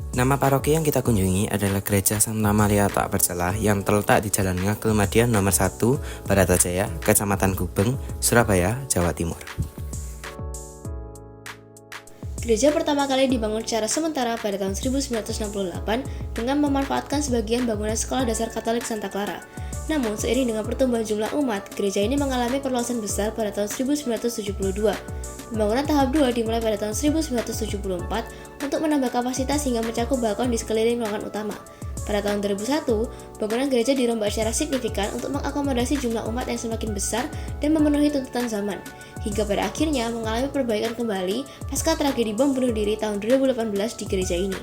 Nama paroki yang kita kunjungi adalah Gereja Santa Maria Tak Bercelah yang terletak di Jalan Ngagel nomor 1, Baratajaya, Kecamatan Gubeng, Surabaya, Jawa Timur. Gereja pertama kali dibangun secara sementara pada tahun 1968 dengan memanfaatkan sebagian bangunan Sekolah Dasar Katolik Santa Clara. Namun, seiring dengan pertumbuhan jumlah umat, gereja ini mengalami perluasan besar pada tahun 1972. Pembangunan tahap 2 dimulai pada tahun 1974 untuk menambah kapasitas hingga mencakup balkon di sekeliling ruangan utama. Pada tahun 2001, bangunan gereja dirombak secara signifikan untuk mengakomodasi jumlah umat yang semakin besar dan memenuhi tuntutan zaman, hingga pada akhirnya mengalami perbaikan kembali pasca tragedi bom bunuh diri tahun 2018 di gereja ini.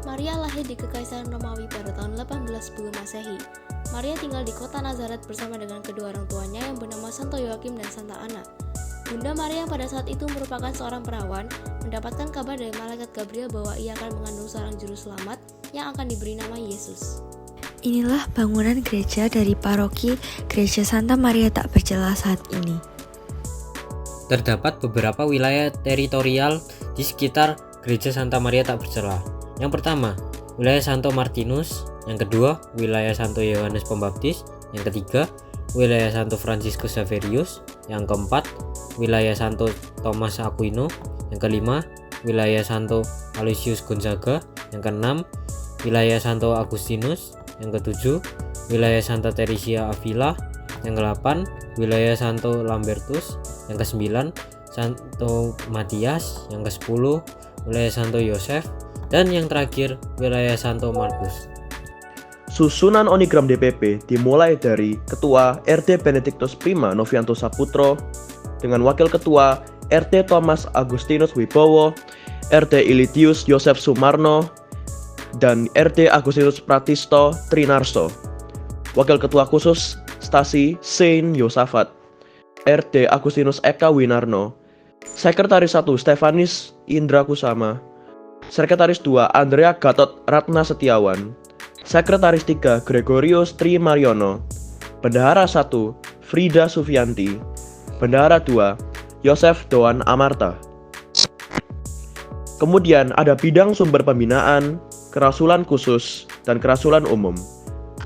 Maria lahir di Kekaisaran Romawi pada tahun 1810 Masehi. Maria tinggal di kota Nazaret bersama dengan kedua orang tuanya yang bernama Santo Yoakim dan Santa Ana. Bunda Maria yang pada saat itu merupakan seorang perawan, mendapatkan kabar dari malaikat Gabriel bahwa ia akan mengandung seorang juru selamat yang akan diberi nama Yesus. Inilah bangunan gereja dari paroki Gereja Santa Maria Tak Bercelah saat ini. Terdapat beberapa wilayah teritorial di sekitar Gereja Santa Maria Tak Bercelah. Yang pertama, wilayah Santo Martinus. Yang kedua, wilayah Santo Yohanes Pembaptis. Yang ketiga, wilayah Santo Franciscus Xaverius. Yang keempat, wilayah Santo Thomas Aquino. Yang kelima, wilayah Santo Aloysius Gonzaga. Yang keenam, wilayah Santo Agustinus. Yang ketujuh, wilayah Santa Teresia Avila. Yang kedelapan, wilayah Santo Lambertus. Yang kesembilan, Santo Matias. Yang kesepuluh, wilayah Santo Yosef. Dan yang terakhir, wilayah Santo Markus. Susunan onigram DPP dimulai dari Ketua RT Benedictus Prima Novianto Saputro dengan Wakil Ketua RT Thomas Agustinus Wibowo, RT Ilitius Yosef Sumarno, dan RT Agustinus Pratisto Trinarso. Wakil Ketua Khusus Stasi Saint Yosafat, RT Agustinus Eka Winarno, Sekretaris 1 Stefanis Indra Kusama, Sekretaris 2 Andrea Gatot Ratna Setiawan, Sekretaris 3 Gregorius Tri Mariono, Bendahara 1 Frida Sufianti, Bendahara 2 Yosef Doan Amarta. Kemudian ada bidang sumber pembinaan, kerasulan khusus, dan kerasulan umum,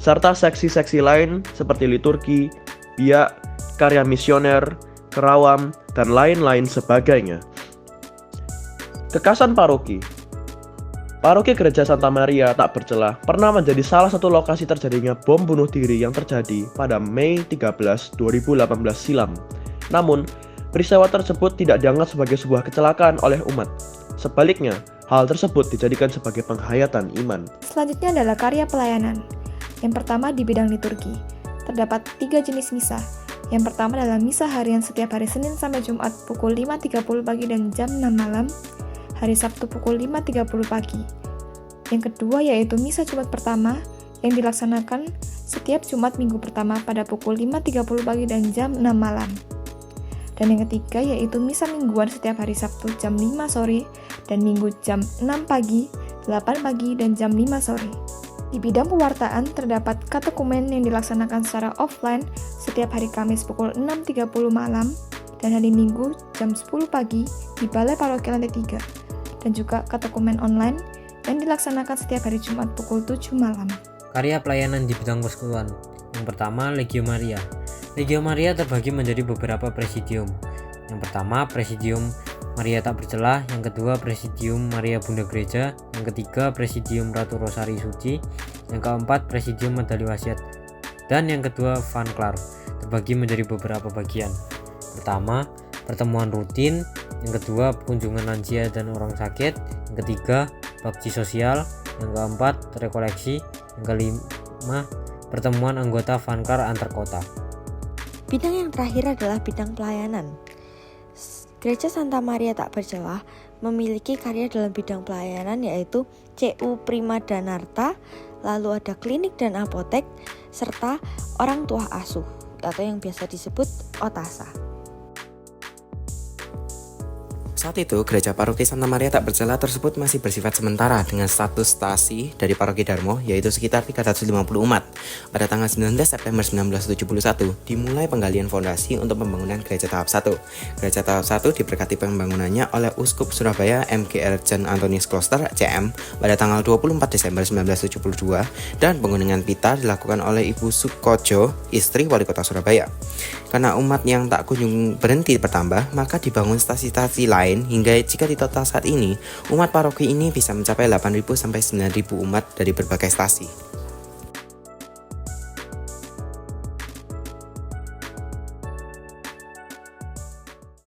serta seksi-seksi lain seperti liturgi, biak, karya misioner, kerawam, dan lain-lain sebagainya. Kekasan paroki. Paroki Gereja Santa Maria Tak Bercelah pernah menjadi salah satu lokasi terjadinya bom bunuh diri yang terjadi pada Mei 13, 2018 silam. Namun, peristiwa tersebut tidak dianggap sebagai sebuah kecelakaan oleh umat. Sebaliknya, hal tersebut dijadikan sebagai penghayatan iman. Selanjutnya adalah karya pelayanan. Yang pertama di bidang liturgi. Terdapat 3 jenis misa. Yang pertama adalah misa harian setiap hari Senin sampai Jumat pukul 5.30 pagi dan jam 6 malam. Hari Sabtu pukul 5.30 pagi. Yang kedua yaitu misa Jumat pertama yang dilaksanakan setiap Jumat minggu pertama pada pukul 5.30 pagi dan jam 6 malam. Dan yang ketiga yaitu misa mingguan setiap hari Sabtu jam 5 sore dan Minggu jam 6 pagi, 8 pagi, dan jam 5 sore. Di bidang pewartaan terdapat katekumen yang dilaksanakan secara offline setiap hari Kamis pukul 6.30 malam dan hari Minggu jam 10 pagi di Balai Paroki Lantai 3. Dan juga katekumen online yang dilaksanakan setiap hari Jumat pukul 7 malam. Karya pelayanan di bidang persekutuan. Yang pertama, Legio Maria. Legio Maria terbagi menjadi beberapa presidium. Yang pertama, Presidium Maria Tak Bercelah. Yang kedua, Presidium Maria Bunda Gereja. Yang ketiga, Presidium Ratu Rosari Suci. Yang keempat, Presidium Medali Wasiat. Dan yang kedua, Vanclar. Terbagi menjadi beberapa bagian. Pertama, pertemuan rutin. Yang kedua, kunjungan lansia dan orang sakit. Yang ketiga, bakti sosial. Yang keempat, rekoleksi. Yang kelima, pertemuan anggota Vanclar antar kota. Bidang yang terakhir adalah bidang pelayanan. Gereja Santa Maria Tak Bercelah memiliki karya dalam bidang pelayanan yaitu CU Prima Danarta, lalu ada klinik dan apotek, serta orang tua asuh atau yang biasa disebut OTASA. Saat itu, gereja paroki Santa Maria Tak Bercela tersebut masih bersifat sementara dengan status stasi dari paroki Darmo, yaitu sekitar 350 umat. Pada tanggal 19 September 1971, dimulai penggalian fondasi untuk pembangunan gereja tahap 1. Gereja tahap 1 diberkati pembangunannya oleh Uskup Surabaya MGR Jan Antonius Kloster CM pada tanggal 24 Desember 1972 dan penggunungan pita dilakukan oleh Ibu Sukojo, istri wali kota Surabaya. Karena umat yang tak kunjung berhenti bertambah, maka dibangun stasi-stasi lain hingga jika di total saat ini, umat paroki ini bisa mencapai 8.000 sampai 9.000 umat dari berbagai stasi.